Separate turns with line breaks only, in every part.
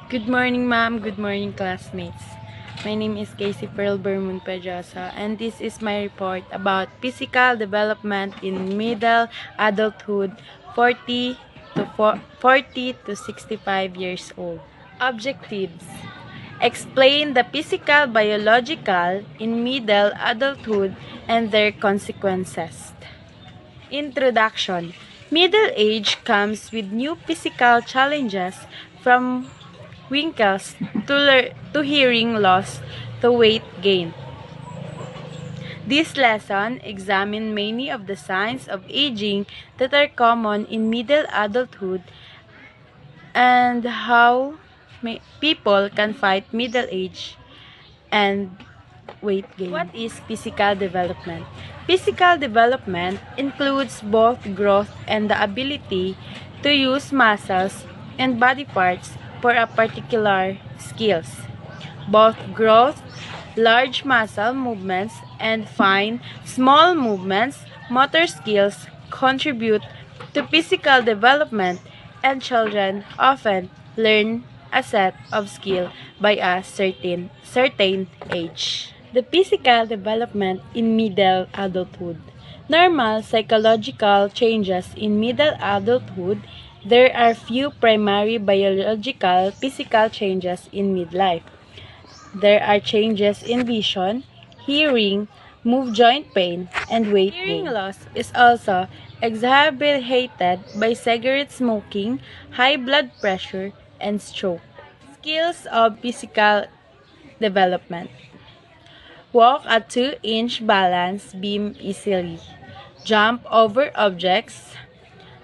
Good morning, ma'am. Good morning, classmates. My name is Casey Pearl Bermun Pedraza, and this is my report about physical development in middle adulthood, 40 to 65 years old. Objectives: explain the physical, biological in middle adulthood and their consequences. Introduction: middle age comes with new physical challenges, from wrinkles to hearing loss to weight gain. This lesson examines many of the signs of aging that are common in middle adulthood and how people can fight middle age and weight gain. What is physical development? Physical development includes both growth and the ability to use muscles and body parts for a particular skills. Both growth, large muscle movements, and fine, small movements, motor skills contribute to physical development, and children often learn a set of skill by a certain age. The physical development in middle adulthood. Normal psychological changes in middle adulthood. There are few primary biological physical changes in midlife. There are changes in vision, hearing, move joint pain, and weight gain. Hearing loss is also exacerbated by cigarette smoking, high blood pressure, and stroke. Skills of physical development. Walk a 2-inch balance beam easily. Jump over objects.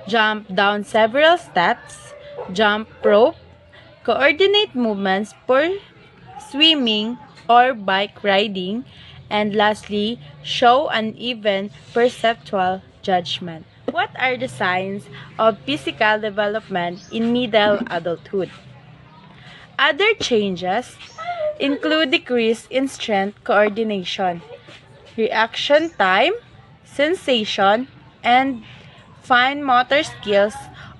Jump down several steps. Jump rope. Coordinate movements for swimming or bike riding. And lastly, show an even perceptual judgment. What are the signs of physical development in middle adulthood? Other changes include decrease in strength coordination, reaction time, sensation, and fine motor skills.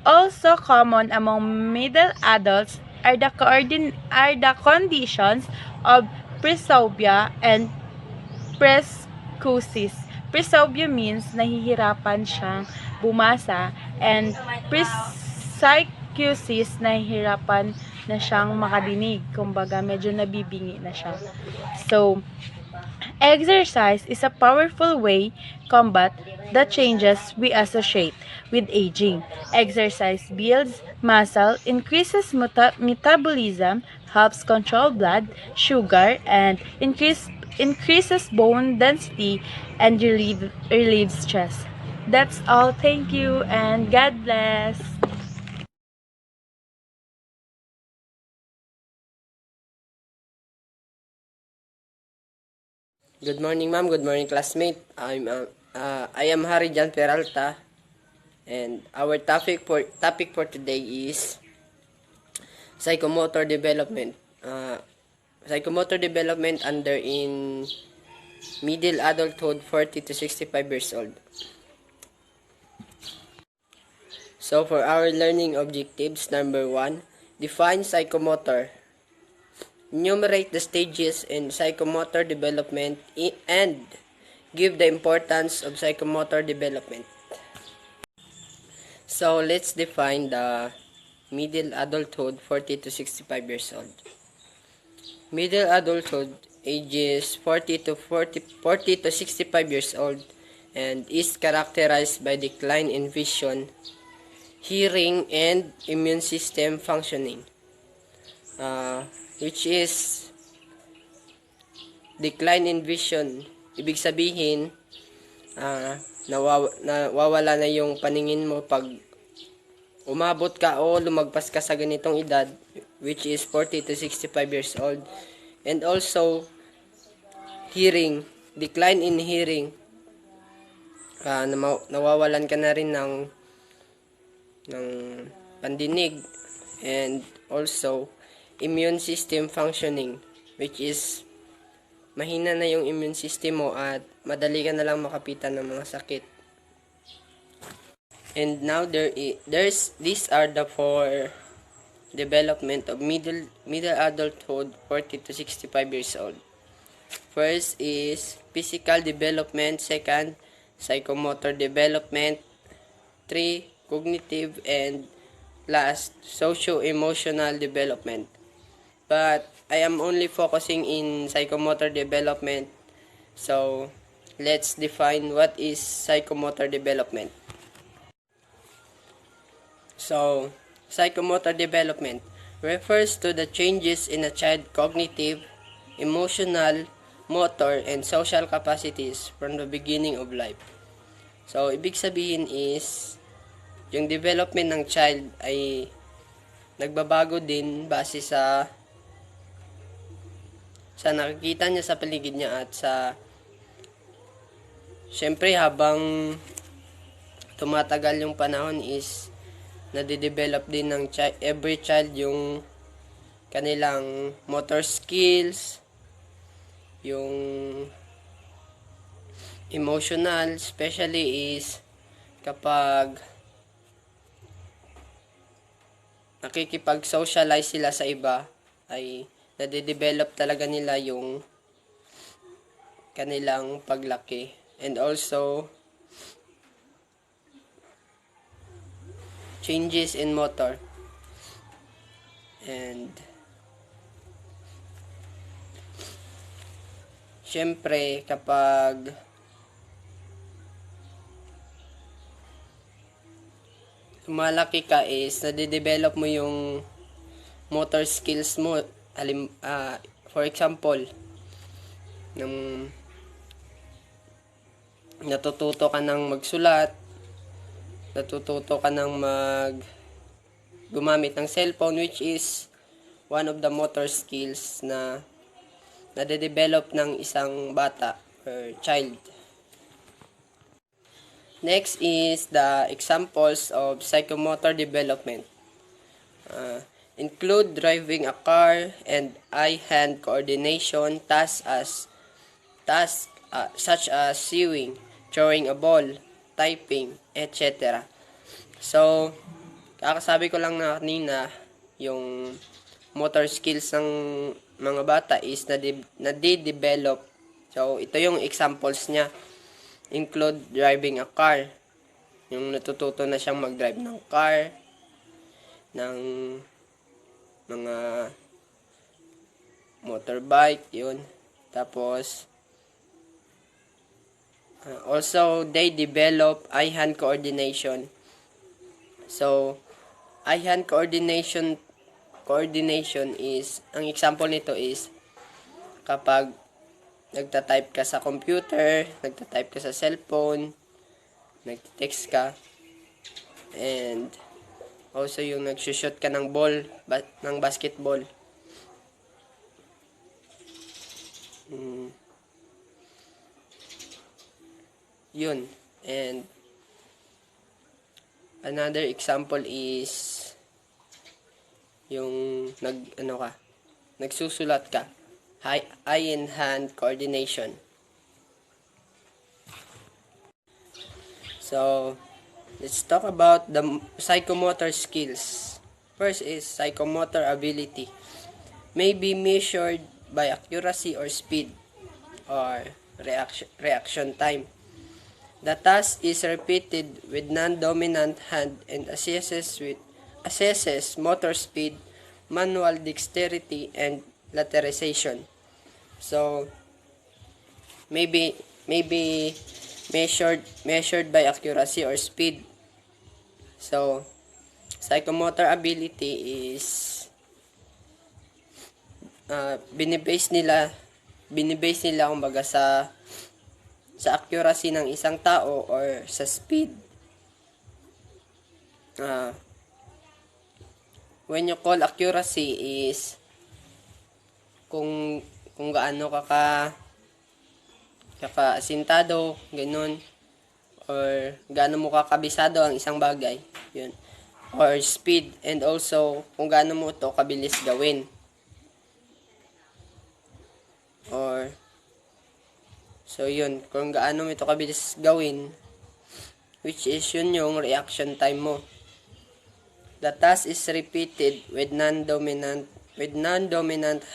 Also common among middle adults are the conditions of presbyopia and presbycusis. Presbyopia means nahihirapan siyang bumasa, and presbycusis nahihirapan na siyang makadinig. Kumbaga, medyo nabibingi na siya. So, exercise is a powerful way combat the changes we associate with aging. Exercise builds muscle, increases metabolism, helps control blood sugar, and increases bone density and relieves stress. That's all. Thank you and God bless.
Good morning, ma'am. Good morning, classmate. I am Harry Jan Peralta, and our topic for today is psychomotor development. Psychomotor development under in middle adulthood, 40 to 65 years old. So for our learning objectives, number 1, define psychomotor. Enumerate the stages in psychomotor development and give the importance of psychomotor development. So let's define the middle adulthood, 40 to 65 years old. Middle adulthood ages 40 to 65 years old and is characterized by decline in vision, hearing, and immune system functioning. Which is decline in vision. Ibig sabihin, nawawala na yung paningin mo pag umabot ka o lumagpas ka sa ganitong edad, which is 40 to 65 years old. And also, hearing, decline in hearing. Nawawalan ka na rin ng pandinig. And also, immune system functioning, which is mahina na yung immune system mo at madali ka na lang makapitan ng mga sakit. And now these are the 4 development of middle adulthood 40 to 65 years old. First is physical development, second psychomotor development, three cognitive, and last socio-emotional development. But I am only focusing in psychomotor development. So let's define what is psychomotor development. So, psychomotor development refers to the changes in a child's cognitive, emotional, motor, and social capacities from the beginning of life. So, ibig sabihin is, yung development ng child ay nagbabago din base sa nakikita niya sa paligid niya at syempre habang tumatagal yung panahon is nade-develop din ng every child yung kanilang motor skills, yung emotional, especially is kapag nakikipag-socialize sila sa iba, ay nade-develop talaga nila yung kanilang paglaki. And also, changes in motor. And syempre kapag lumalaki ka is nade-develop mo yung motor skills mo. For example, nung natututo ka ng magsulat, natututo ka ng gumamit ng cellphone, which is one of the motor skills na nade-develop ng isang bata or child. Next is the examples of psychomotor development. Include driving a car and eye-hand coordination tasks such as sewing, throwing a ball, typing, etc. So, kakasabi ko lang na kanina, yung motor skills ng mga bata is nade-develop. So, ito yung examples niya. Include driving a car. Yung natututo na siyang mag-drive ng car, ng mga motorbike, yun. Tapos, also, they develop eye-hand coordination. So, eye-hand coordination is, ang example nito is, kapag nagta-type ka sa computer, nagta-type ka sa cellphone, nagte-text ka, and also yung nagsushoot ka ng ball, ng basketball. Yun. And another example is yung nagsusulat ka. Eye and hand coordination. So, let's talk about the psychomotor skills. First is psychomotor ability. May be measured by accuracy or speed or reaction time. The task is repeated with non-dominant hand and assesses motor speed, manual dexterity, and lateralization. So, maybe measured by accuracy or speed. So, psychomotor ability is binibase nila kumbaga sa accuracy ng isang tao or sa speed. When you call accuracy is kung gaano ka asintado, ganun, or gaano mo kakabisado ang isang bagay, yun. Or speed, and also kung gaano mo ito kabilis gawin. Or so yun, kung gaano mo ito kabilis gawin, which is yun yung reaction time mo. The task is repeated with non-dominant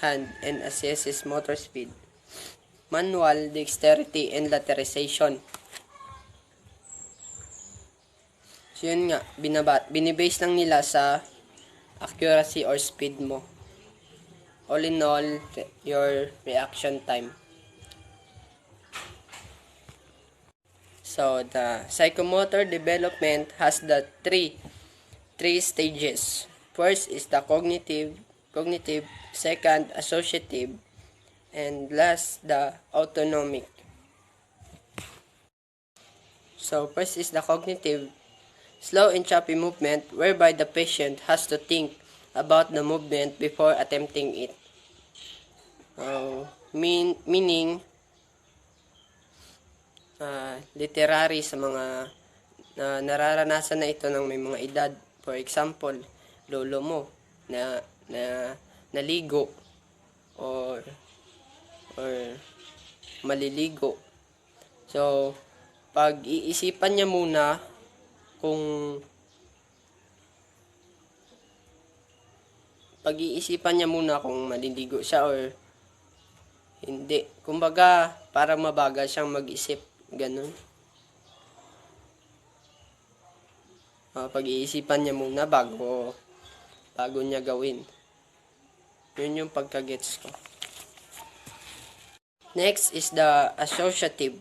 hand and assesses motor speed, manual dexterity, and lateralization. So yun nga, binibase lang nila sa accuracy or speed mo. All in all, your reaction time. So the psychomotor development has the three stages. First is the cognitive, second associative, and last the autonomic. So first is the cognitive, slow and choppy movement whereby the patient has to think about the movement before attempting it. Meaning literary sa mga nararanasan na ito ng may mga edad. For example, lolo mo na naligo or maliligo. So, pag-iisipan niya muna kung maliligo siya or hindi. Kumbaga, para mabagal siyang mag-isip. Ganun. Pag-iisipan niya muna bago niya gawin. Yun yung pagkagets ko. Next is the associative.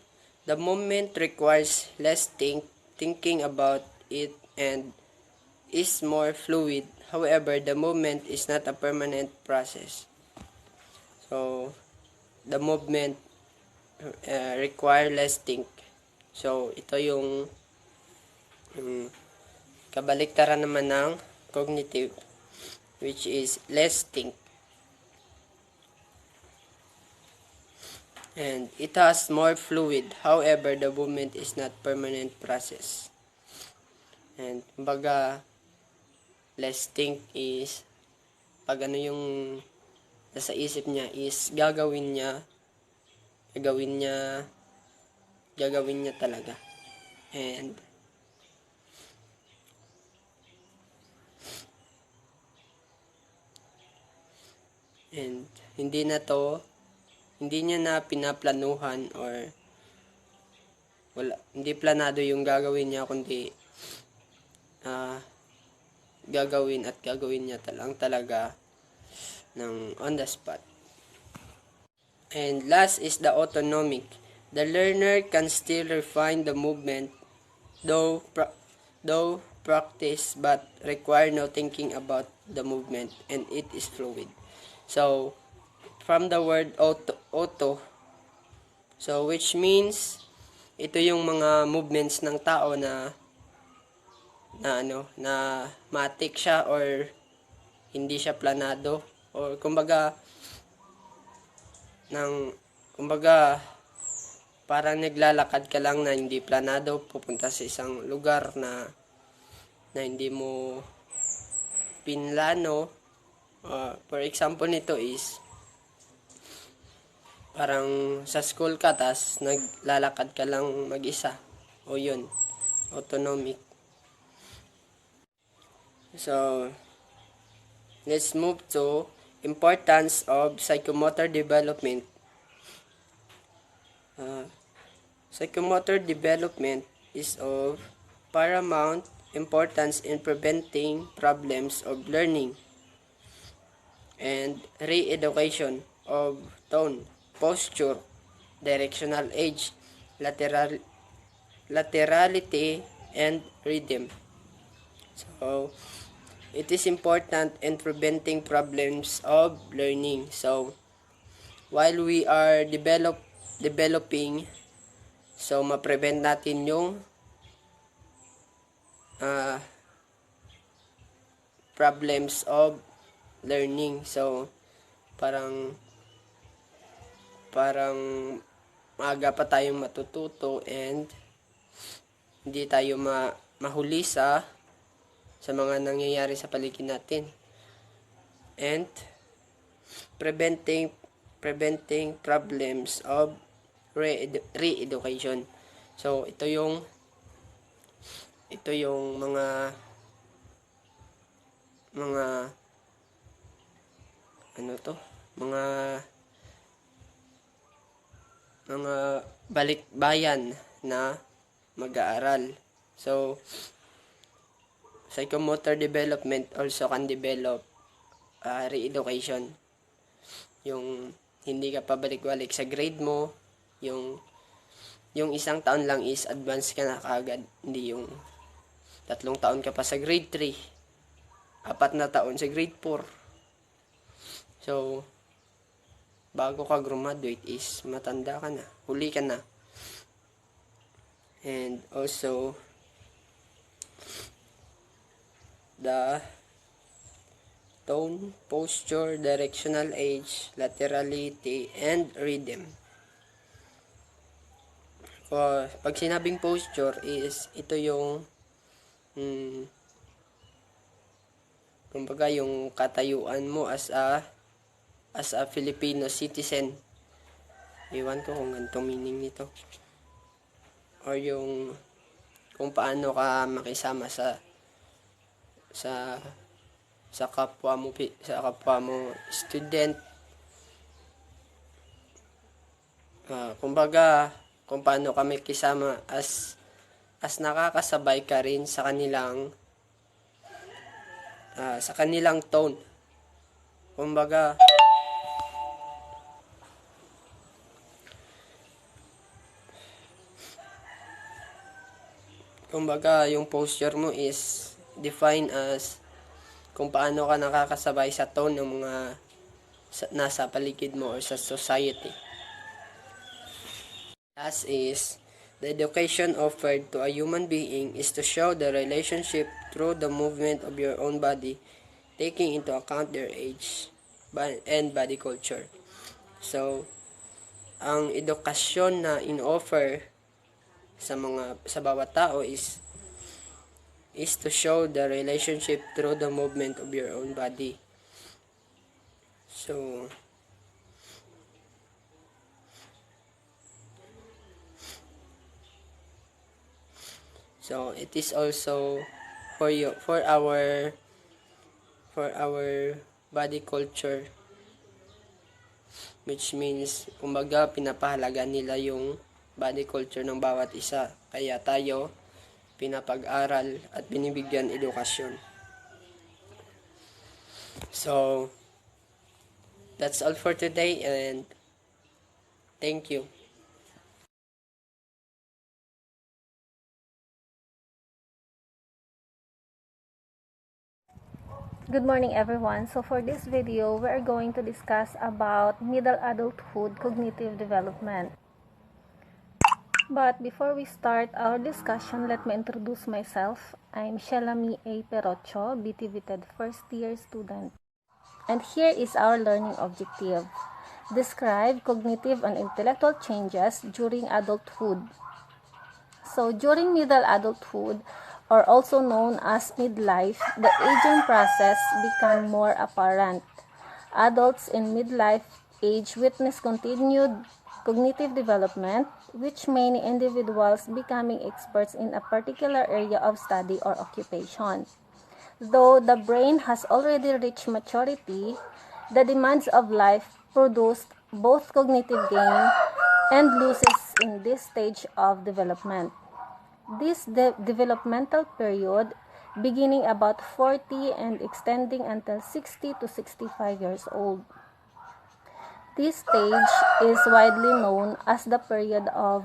The movement requires less thinking about it and is more fluid. However, the movement is not a permanent process. So, the movement require less think. So, ito yung kabaliktaran naman ng cognitive, which is less think. And it has more fluid. However, the movement is not permanent process. And kumbaga, less think is pag ano yung nasa isip niya is gagawin niya talaga. And hindi niya na pinaplanuhan or hindi planado yung gagawin niya, kundi gagawin niya talaga ng on the spot. And last is the autonomic. The learner can still refine the movement though practice but require no thinking about the movement and it is fluid. So, from the word auto, so which means ito yung mga movements ng tao na matik siya or hindi siya planado or kumbaga parang naglalakad ka lang na hindi planado pupunta sa isang lugar na hindi mo pinlano. For example nito is parang sa school ka tas naglalakad ka lang mag-isa. O yun, autonomic. So, let's move to importance of psychomotor development. Psychomotor development is of paramount importance in preventing problems of learning and re-education of tone, posture, directional edge, laterality, and rhythm. So, it is important in preventing problems of learning. So, while we are developing, so ma-prevent natin yung problems of learning. So, parang maaga pa tayong matututo and hindi tayo mahuli sa mga nangyayari sa paligid natin. And preventing problems of re-education. So, ito yung mga mga ano to, mga mga balikbayan na mag-aaral. So, psychomotor development also can develop re-education. Yung hindi ka pabalik-balik sa grade mo, yung isang taon lang is advance ka na kaagad. Hindi yung 3 taon ka pa sa grade 3, 4 na taon sa grade 4. So, bago ka graduate is matanda ka na, huli ka na. And also, the tone, posture, directional age, laterality, and rhythm. Pag sinabing posture is ito yung kumbaga yung katayuan mo as a Filipino citizen. Iwan ko kung ganito meaning nito. Or yung kung paano ka makisama sa kapwa mo student. Kumbaga kung paano ka makisama as nakakasabay ka rin sa kanilang tone. Kumbaga yung posture mo is defined as kung paano ka nakakasabay sa tone ng mga nasa paligid mo or sa society. As is, the education offered to a human being is to show the relationship through the movement of your own body, taking into account their age and body culture. So, ang edukasyon na in-offer sa bawat tao is to show the relationship through the movement of your own body. So it is also for our body culture, which means kumbaga pinapahalaga nila yung body culture ng bawat isa, kaya tayo pinapag-aral at binibigyan edukasyon. So that's all for today, and thank you.
Good morning everyone. So for this video, we are going to discuss about middle adulthood cognitive development. But before we start our discussion, let me introduce myself. I'm Shelami A. Perocho, BTVTED first year student. And here is our learning objective. Describe cognitive and intellectual changes during adulthood. So during middle adulthood, or also known as midlife, the aging process become more apparent. Adults in midlife age witness continued cognitive development, which many individuals becoming experts in a particular area of study or occupation. Though the brain has already reached maturity, the demands of life produce both cognitive gain and losses in this stage of development. This developmental period, beginning about 40 and extending until 60 to 65 years old. This stage is widely known as the period of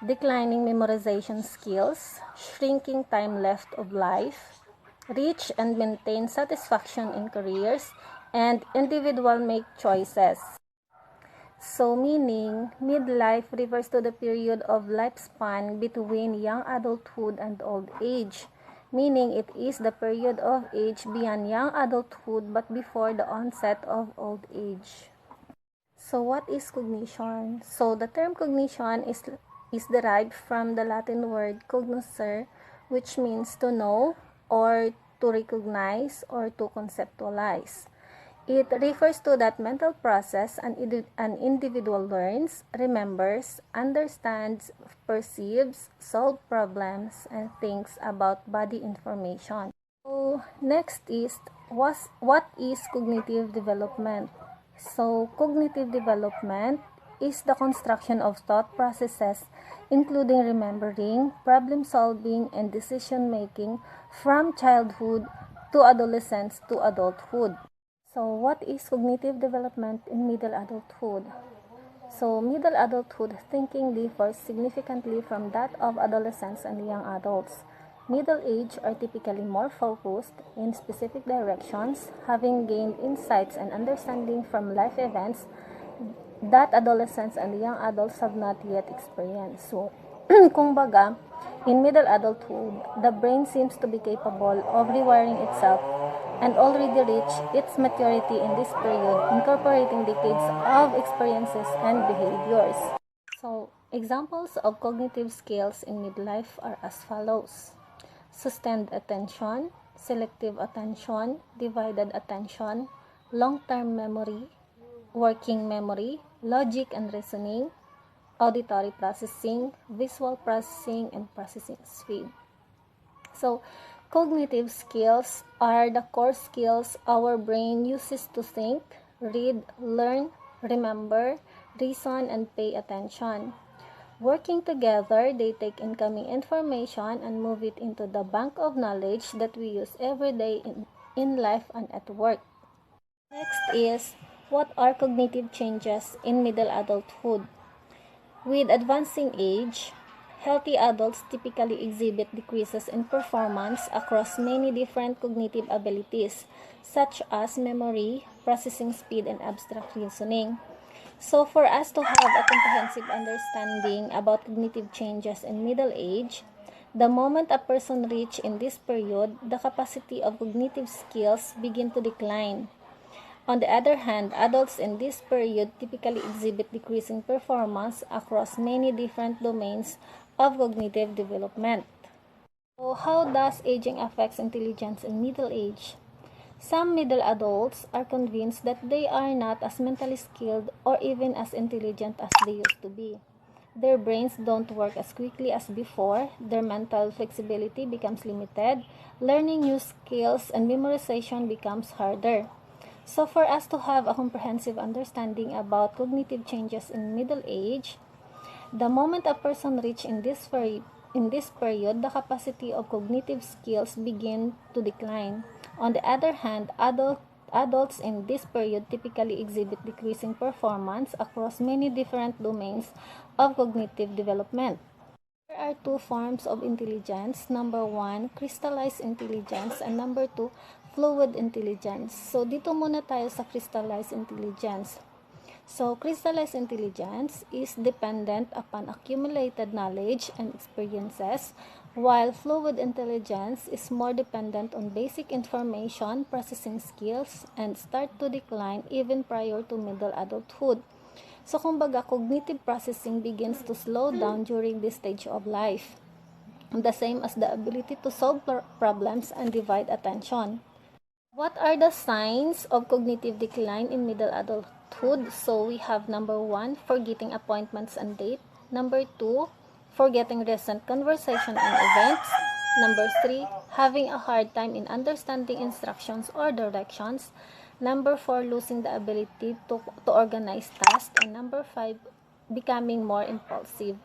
declining memorization skills, shrinking time left of life, reach and maintain satisfaction in careers, and individual make choices. So meaning, midlife refers to the period of lifespan between young adulthood and old age, meaning it is the period of age beyond young adulthood but before the onset of old age. So what is cognition? So the term cognition is derived from the Latin word cognoscere, which means to know or to recognize or to conceptualize. It refers to that mental process an individual learns, remembers, understands, perceives, solves problems, and thinks about body information. So next is what is cognitive development? So, cognitive development is the construction of thought processes, including remembering, problem solving, and decision making from childhood to adolescence to adulthood. So, what is cognitive development in middle adulthood? So, middle adulthood thinking differs significantly from that of adolescents and young adults. Middle age are typically more focused in specific directions, having gained insights and understanding from life events that adolescents and young adults have not yet experienced. So, kumbaga, in middle adulthood, the brain seems to be capable of rewiring itself and already reached its maturity in this period, incorporating decades of experiences and behaviors. So, examples of cognitive skills in midlife are as follows: sustained attention, selective attention, divided attention, long-term memory, working memory, logic and reasoning, auditory processing, visual processing, and processing speed. So, cognitive skills are the core skills our brain uses to think, read, learn, remember, reason, and pay attention. Working together, they take incoming information and move it into the bank of knowledge that we use every day in life and at work. Next is, what are cognitive changes in middle adulthood? With advancing age, healthy adults typically exhibit decreases in performance across many different cognitive abilities, such as memory, processing speed, and abstract reasoning. So, for us to have a comprehensive understanding about cognitive changes in middle age, the moment a person reaches in this period, the capacity of cognitive skills begin to decline. On the other hand, adults in this period typically exhibit decreasing performance across many different domains of cognitive development. So, how does aging affect intelligence in middle age? Some middle adults are convinced that they are not as mentally skilled or even as intelligent as they used to be. Their brains don't work as quickly as before, their mental flexibility becomes limited, learning new skills and memorization becomes harder. So, for us to have a comprehensive understanding about cognitive changes in middle age, the moment a person reaches in this period, the capacity of cognitive skills begin to decline. On the other hand, adults in this period typically exhibit decreasing performance across many different domains of cognitive development. There are two forms of intelligence. Number one, crystallized intelligence, and number two, fluid intelligence. So, dito muna tayo sa crystallized intelligence. So, crystallized intelligence is dependent upon accumulated knowledge and experiences, while fluid intelligence is more dependent on basic information processing skills and start to decline even prior to middle adulthood. So, kumbaga, cognitive processing begins to slow down during this stage of life, the same as the ability to solve problems and divide attention. What are the signs of cognitive decline in middle adulthood? So, we have number one, forgetting appointments and date. Number two, forgetting recent conversation and events. Number three, having a hard time in understanding instructions or directions. Number four, losing the ability to organize tasks. And number five, becoming more impulsive.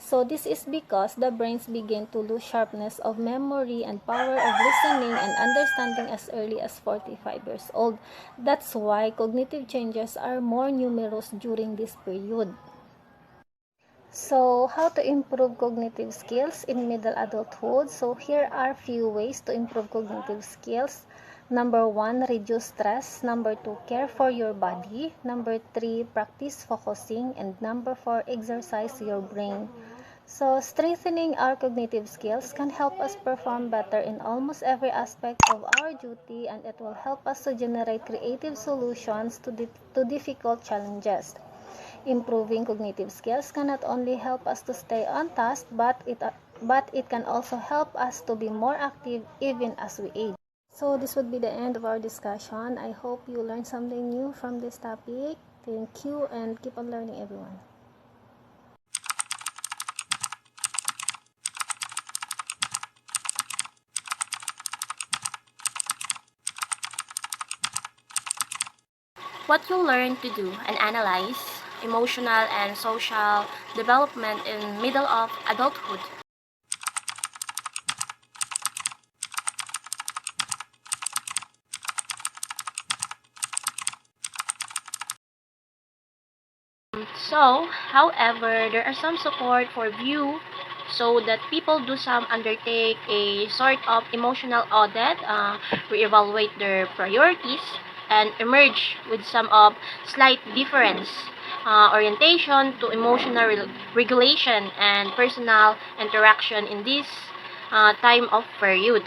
So, this is because the brains begin to lose sharpness of memory and power of listening and understanding as early as 45 years old. That's why cognitive changes are more numerous during this period. So, how to improve cognitive skills in middle adulthood? So, here are few ways to improve cognitive skills. Number one, reduce stress. Number two, care for your body. Number three, practice focusing. And number four, exercise your brain. So, strengthening our cognitive skills can help us perform better in almost every aspect of our duty, and it will help us to generate creative solutions to difficult challenges. Improving cognitive skills can not only help us to stay on task, but it can also help us to be more active even as we age. So this would be the end of our discussion. I hope you learned something new from this topic. Thank you and keep on learning, everyone.
What you learn to do and analyze emotional and social development in middle of adulthood. So, however, there are some support for view so that people do some undertake a sort of emotional audit, reevaluate their priorities, and emerge with some of slight difference orientation to emotional regulation and personal interaction in this time of period.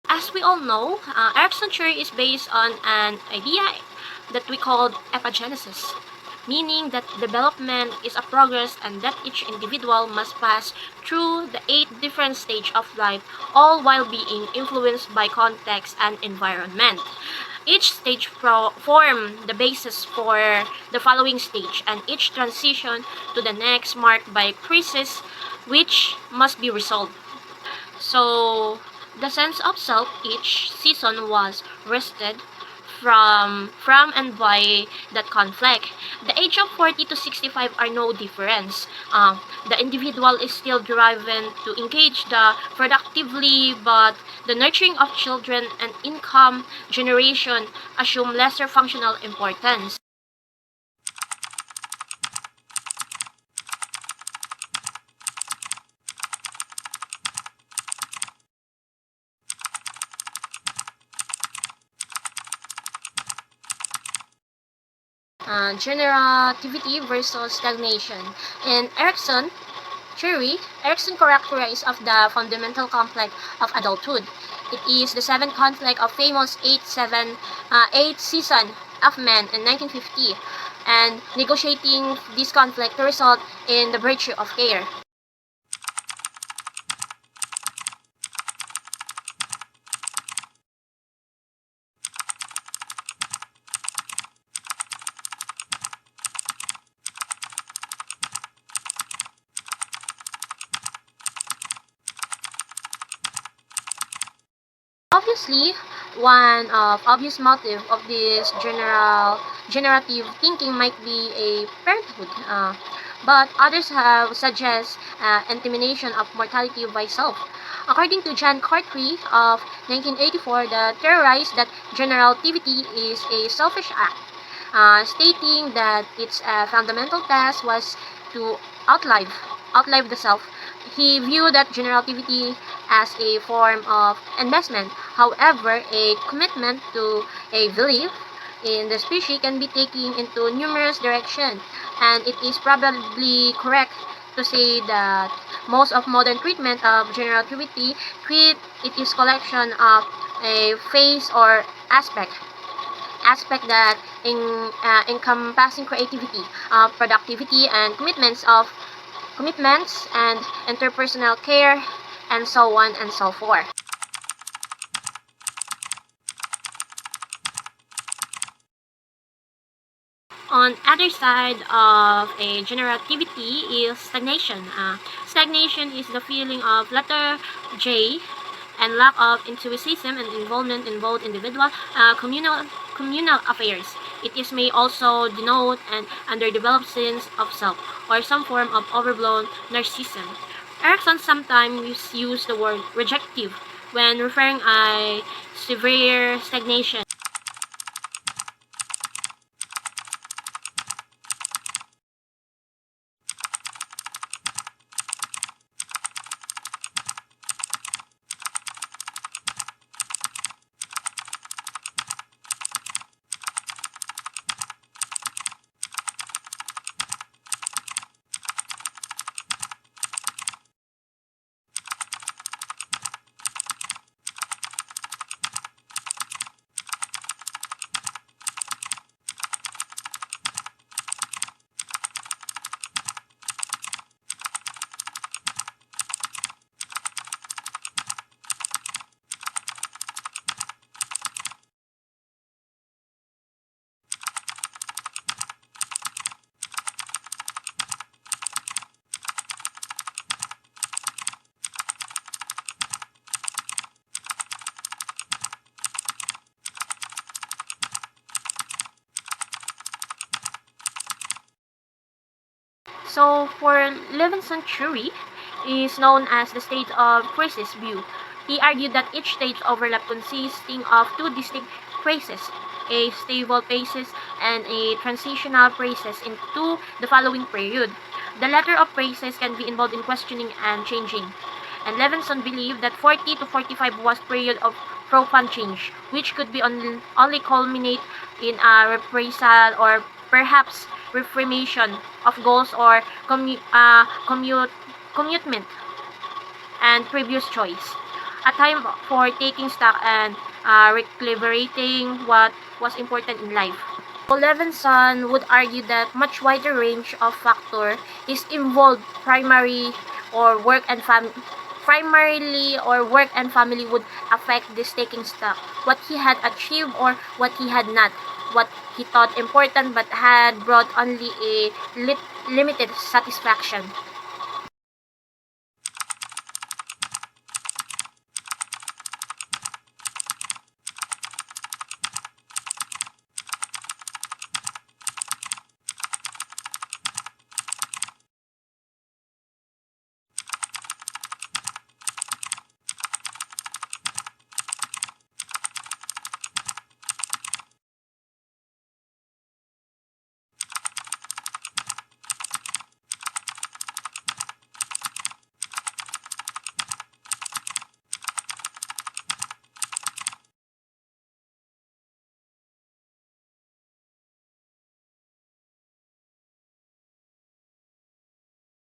As we all know, Erikson theory is based on an idea that we call epigenesis, meaning that development is a progress and that each individual must pass through the 8 different stages of life, all while being influenced by context and environment. Each stage form the basis for the following stage, and each transition to the next marked by crisis which must be resolved. So the sense of self each season was wrested from and by that conflict. The age of 40 to 65 are no difference. The individual is still driven to engage the productively, but the nurturing of children and income generation assume lesser functional importance. Generativity versus stagnation. In Erikson characterized of the fundamental conflict of adulthood. It is the seventh conflict of famous 8 season of men in 1950, and negotiating this conflict to result in the virtue of care. Obviously, one of obvious motive of this generative thinking might be a parenthood, but others have suggest elimination of mortality by self. According to John Cartwright of 1984, the theorized that generativity is a selfish act, stating that its fundamental task was to outlive outlive the self. He viewed that generativity as a form of investment. However, a commitment to a belief in the species can be taken into numerous directions, and it is probably correct to say that most of modern treatment of generativity treat it is collection of a phase or aspect that encompassing creativity, productivity, and commitments and interpersonal care, and so on and so forth. On other side of a generativity is stagnation. Stagnation is the feeling of letter J and lack of enthusiasm and involvement in both individual communal affairs. It is may also denote an underdeveloped sense of self or some form of overblown narcissism. Erikson sometimes used the word rejective when referring a severe stagnation. So for Levinson theory is known as the state of crisis view. He argued that each stage overlap consisting of two distinct phases, a stable phases and a transitional phases into the following period. The latter of phases can be involved in questioning and changing. And Levinson believed that 40 to 45 was period of profound change, which could be only culminate in a reprisal or perhaps reformation of goals or commitment and previous choice. A time for taking stock and recalibrating what was important in life. Levinson would argue that much wider range of factor is involved primarily or work and family would affect this taking stock, what he had achieved or what he had not, what he thought important but had brought only a limited satisfaction.